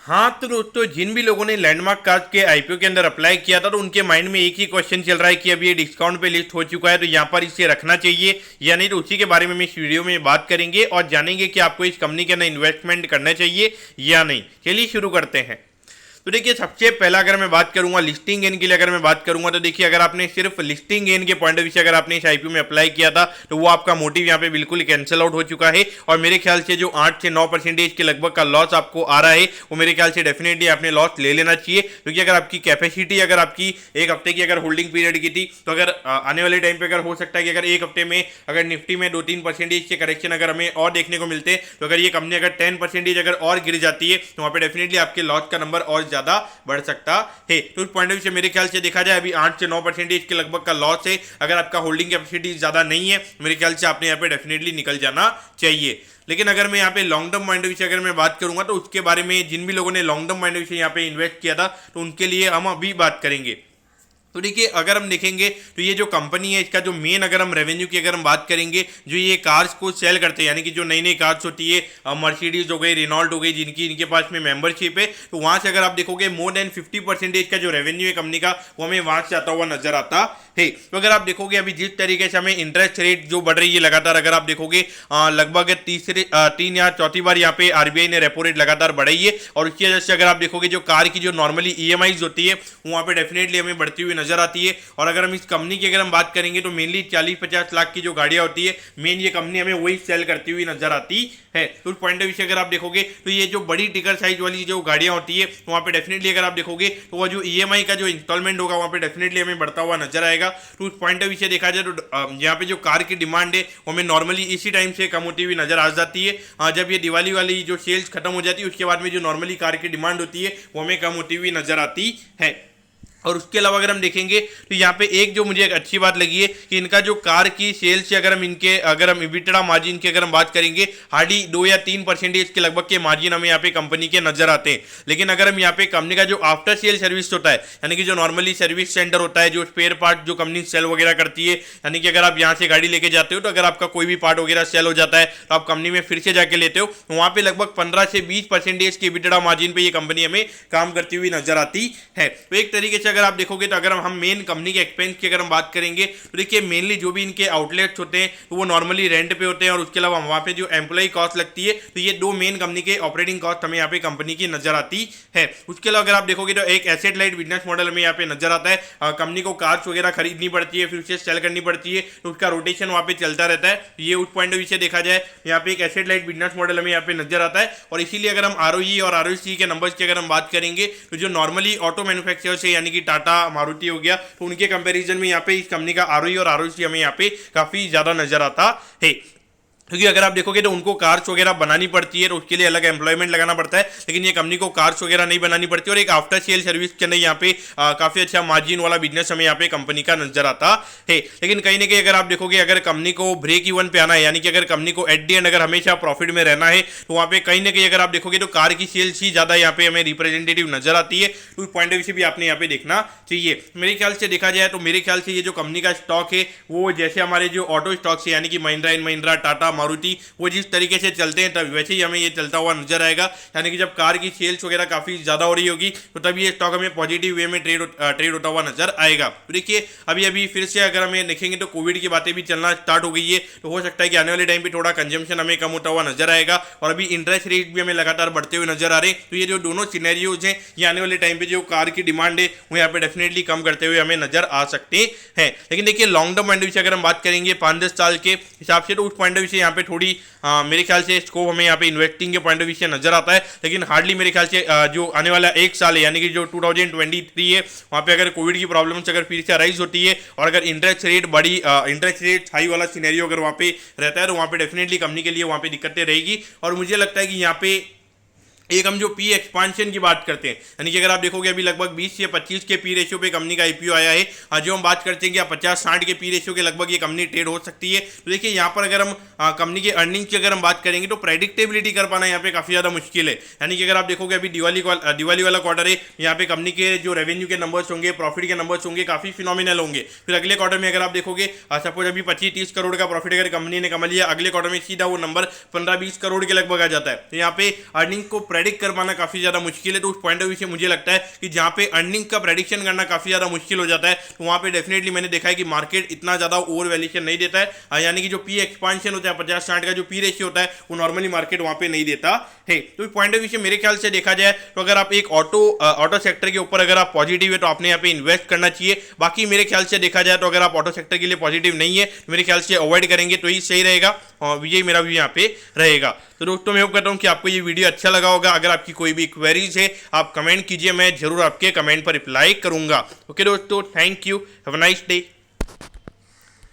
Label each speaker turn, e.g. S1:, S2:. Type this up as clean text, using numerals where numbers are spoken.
S1: हाँ तो दोस्तों, जिन भी लोगों ने लैंडमार्क कार्ड के आईपीओ के अंदर अप्लाई किया था तो उनके माइंड में एक ही क्वेश्चन चल रहा है कि अभी ये डिस्काउंट पे लिस्ट हो चुका है तो यहाँ पर इसे रखना चाहिए या नहीं। तो उसी के बारे में इस वीडियो में बात करेंगे और जानेंगे कि आपको इस कंपनी के अंदर इन्वेस्टमेंट करना चाहिए या नहीं। चलिए शुरू करते हैं। तो देखिए, सबसे पहला अगर मैं बात करूंगा लिस्टिंग गेन के लिए, अगर मैं बात करूंगा तो देखिए, अगर आपने सिर्फ लिस्टिंग गेन के पॉइंट ऑफ व्यू से अगर आपने इस आईपीओ में अप्लाई किया था तो वो आपका मोटिव यहाँ पे बिल्कुल कैंसिल आउट हो चुका है। और मेरे ख्याल से जो 8 से 9% के लगभग का लॉस आपको आ रहा है वो मेरे ख्याल से डेफिनेटली आपने लॉस ले लेना चाहिए। क्योंकि अगर आपकी कैपेसिटी अगर आपकी एक हफ्ते की अगर होल्डिंग पीरियड की थी तो अगर आने वाले टाइम पे अगर हो सकता है कि अगर एक हफ्ते में अगर निफ्टी में 2-3% के करेक्शन अगर हमें और देखने को मिलते हैं तो अगर ये कंपनी अगर 10% अगर और गिर जाती है तो वहाँ पे डेफिनेटली आपके लॉस का नंबर और ज्यादा बढ़ सकता है। तो उस पॉइंट ऑफ व्यू से मेरे ख्याल से देखा जाए अभी 8 से 9% के लगभग का लॉस है। अगर आपका होल्डिंग कैपेसिटी ज्यादा नहीं है मेरे ख्याल से आपने यहाँ पे डेफिनेटली निकल जाना चाहिए। लेकिन अगर मैं यहाँ पे long term point of view से अगर मैं बात करूंगा तो उसके बारे में जिन भी लोगों ने long term point of view से यहाँ पे इन्वेस्ट किया था तो उनके लिए हम अभी बात करेंगे। तो देखिए, अगर हम देखेंगे तो ये जो कंपनी है इसका जो मेन अगर हम रेवेन्यू की अगर हम बात करेंगे, जो ये कार्स को सेल करते हैं यानी कि जो नई नई कार्स होती है मर्सिडीज हो गई, रेनॉल्ट हो गई, जिनकी इनके पास में मेंबरशिप है, तो वहां से अगर आप देखोगे मोर देन 50% का जो रेवेन्यू है कंपनी का वो हमें वहां से आता हुआ नजर आता है। तो अगर आप देखोगे अभी जिस तरीके से हमें इंटरेस्ट रेट जो बढ़ रही है लगातार, अगर आप देखोगे लगभग तीन या चौथी बार यहाँ पे आरबीआई ने रेपो रेट लगातार बढ़ाई है। और उसकी वजह से अगर आप देखोगे जो कार की जो नॉर्मली ईएमआईज होती है वहां पे डेफिनेटली हमें बढ़ती हुई नजर आती है। और अगर हम इस कंपनी की अगर हम बात करेंगे तो मेनली 40-50 लाख की जो गाड़ियां होती है मेन ये कंपनी हमें वही सेल करती हुई नजर आती है। तो उस पॉइंट ऑफ व्यू से अगर आप देखोगे तो ये जो बड़ी टिकर साइज वाली जो गाड़ियां होती है वहां पे डेफिनेटली अगर आप देखोगे तो वह जो ईएमआई का जो इंस्टॉलमेंट होगा वहां पे डेफिनेटली हमें बढ़ता हुआ नजर आएगा। तो उस पॉइंट ऑफ व्यू से देखा जाए तो यहाँ पे जो कार की डिमांड है वो हमें नॉर्मली इसी टाइम से कम होती हुई नजर आ जाती है। जब ये दिवाली वाली जो सेल्स खत्म हो जाती है उसके बाद में जो नॉर्मली कार की डिमांड होती है वो हमें कम होती हुई नजर आती है। और उसके अलावा अगर हम देखेंगे तो यहाँ पे एक जो मुझे एक अच्छी बात लगी है कि इनका जो कार की सेल्स से अगर हम इबिटड़ा मार्जिन की अगर हम बात करेंगे हार्डली 2 या 3% के लगभग के मार्जिन हमें यहाँ पे कंपनी के नजर आते हैं। लेकिन अगर हम यहाँ पे कंपनी का जो आफ्टर सेल सर्विस होता है यानी कि जो नॉर्मली सर्विस सेंटर होता है, जो स्पेयर पार्ट जो कंपनी सेल वगैरह करती है, यानी कि अगर आप यहाँ से गाड़ी लेके जाते हो तो अगर आपका कोई भी पार्ट वगैरह सेल हो जाता है तो आप कंपनी में फिर से जाके लेते हो तो वहाँ पे लगभग 15 से 20% के इबिटड़ा मार्जिन पे ये कंपनी हमें काम करती हुई नजर आती है। तो एक तरीके से अगर आप देखोगे तो अगर हम मेन कंपनी के एक्सपेंस की अगर हम बात करेंगे तो देखिए मेनली जो भी इनके आउटलेट्स होते हैं तो वो नॉर्मली रेंट पे होते हैं। और उसके अलावा वहाँ पे जो एम्प्लॉय कॉस्ट लगती है तो ये दो मेन कंपनी के ऑपरेटिंग कॉस्ट हमें यहाँ पे कंपनी की नजर आती है। उसके अलावा अगर आप देखोगे तो एक एसेट लाइट बिजनेस मॉडल हमें यहाँ पे नजर आता है। कंपनी को कार्स वगैरह खरीदनी पड़ती है फिर उसे सेल करनी पड़ती है तो उसका रोटेशन वहाँ पे चलता रहता है। ये उस पॉइंट ऑफ व्यू से देखा जाए यहाँ पे एक एसेट लाइट बिजनेस मॉडल हमें यहाँ पे नजर आता है। और इसीलिए अगर हम आरओई और आरओसी के नंबर्स की अगर हम बात करेंगे तो जो नॉर्मली ऑटो मैन्युफैक्चरर्स है यानी कि टाटा मारुति हो गया तो उनके कंपैरिजन में यहाँ पे इस कंपनी का आरओई और आरओसी हमें यहाँ पे काफी ज्यादा नजर आता है। क्योंकि अगर आप देखोगे तो उनको कार्स वगैरह बनानी पड़ती है तो उसके लिए अलग एम्प्लॉयमेंट लगाना पड़ता है, लेकिन ये कंपनी को कार्स वगैरह नहीं बनानी पड़ती और एक आफ्टर सेल सर्विस के अंदर यहाँ पे काफी अच्छा मार्जिन वाला बिजनेस हमें यहाँ पे कंपनी का नजर आता है। लेकिन कहीं ना कहीं अगर आप देखोगे अगर कंपनी को ब्रेक इवन पे आना है यानी कि अगर कंपनी को एट दी एंड अगर हमेशा प्रॉफिट में रहना है तो वहाँ पे कहीं ना कहीं अगर आप देखोगे तो कार की सेल्स ही ज्यादा यहाँ पे हमें रिप्रेजेंटेटिव नजर आती है। तो उस पॉइंट ऑफ व्यू से भी आपने यहाँ पे देखना चाहिए। मेरे ख्याल से देखा जाए तो मेरे ख्याल से ये जो कंपनी का स्टॉक है वो जैसे हमारे जो ऑटो स्टॉक्स है यानी कि महिंद्रा एंड महिंद्रा, टाटा, मारुति, वो जिस तरीके से चलते हैं तब वैसे ही हमें ये चलता हुआ नजर आएगा। यानी कि जब कार की सेल्स वगैरह काफी ज्यादा हो रही होगी तो तब ये स्टॉक हमें पॉजिटिव वे में ट्रेड होता हुआ नजर आएगा। तो देखिए अभी अभी फिर से अगर हमें देखेंगे तो कोविड की बातें भी चलना स्टार्ट हो गई है तो हो सकता है कि आने वाले टाइम पे थोड़ा कंजम्पशन हमें कम होता हुआ नजर आएगा। और अभी इंटरेस्ट रेट भी हमें लगातार बढ़ते हुए नजर आ रहे हैं। तो ये जो दोनों सिनेरियोज हैं ये आने वाले टाइम पे जो कार की डिमांड है वो यहाँ पे डेफिनेटली कम करते हुए हमें नजर आ सकते हैं। लेकिन देखिए long term point of view से अगर हम बात करेंगे 5-10 साल के हिसाब से तो उस पॉइंट ऑफ व्यू से यहाँ पे थोड़ी मेरे ख्याल से स्कोप हमें यहाँ पे इन्वेस्टिंग के पॉइंट ऑफ व्यू से नजर आता है। लेकिन हार्डली मेरे ख्याल से जो आने वाला एक साल है यानी कि जो 2023 है वहाँ पे अगर कोविड की प्रॉब्लम्स अगर फिर से राइज होती है और अगर इंटरेस्ट रेट हाई वाला सिनेरियो अगर वहाँ पे रहता है तो वहाँ पे डेफिनेटली कंपनी के लिए वहाँ पे दिक्कतें रहेगी। और मुझे लगता है कि यहाँ पे एक हम जो पी एक्सपांशन की बात करते हैं यानी कि अगर आप देखोगे अभी लगभग 20 से 25 के पी रेशियो पे कंपनी का आईपीओ आया है। जो हम बात करते हैं कि 50-60 के पी रेशियो के लगभग ये कंपनी ट्रेड हो सकती है। तो देखिए यहाँ पर अगर हम कंपनी के अर्निंग्स की अगर हम बात करेंगे तो प्रेडिक्टेबिलिटी कर पाना यहाँ पे काफी ज्यादा मुश्किल है। यानी कि अगर आप देखोगे अभी दिवाली वाला क्वार्टर है, यहाँ पे कंपनी के जो रेवेन्यू के नंबर्स होंगे, प्रॉफिट के नंबर्स होंगे, काफी फिनोमिनल होंगे। फिर अगले क्वार्टर में अगर आप देखोगे सपोज अभी 25-30 करोड़ का प्रॉफिट अगर कंपनी ने कमा लिया, अगले क्वार्टर में सीधा वो नंबर 15-20 करोड़ के लगभग आ जाता है। तो यहाँ पे अर्निंग को प्रेडिक्ट कर पाना काफी ज्यादा मुश्किल है। तो उस पॉइंट ऑफ व्यू से मुझे लगता है कि जहां पे अर्निंग का प्रेडिक्शन करना काफी ज्यादा मुश्किल हो जाता है, तो वहां पे डेफिनेटली मैंने देखा है कि मार्केट इतना ज्यादा ओवर वैल्यूएशन नहीं देता है, यानी कि जो पी एक्सपांशन होता है 50-60 का जो पी रेशियो होता है वो नॉर्मली मार्केट वहां पे नहीं देता है। तो पॉइंट ऑफ व्यू से मेरे ख्याल से देखा जाए तो अगर आप एक ऑटो सेक्टर के ऊपर अगर आप पॉजिटिव है तो आपने यहाँ पे इन्वेस्ट करना चाहिए। बाकी मेरे ख्याल से देखा जाए तो अगर आप ऑटो सेक्टर के लिए पॉजिटिव नहीं है तो मेरे ख्याल से अवॉइड करेंगे तो ही सही रहेगा, और यही मेरा व्यू यहाँ पे रहेगा। तो दोस्तों मैं होप करता हूँ कि आपको ये वीडियो अच्छा लगा होगा। अगर आपकी कोई भी क्वेरीज है आप कमेंट कीजिए, मैं जरूर आपके कमेंट पर रिप्लाई करूंगा। ओके दोस्तों, thank you, have a nice day.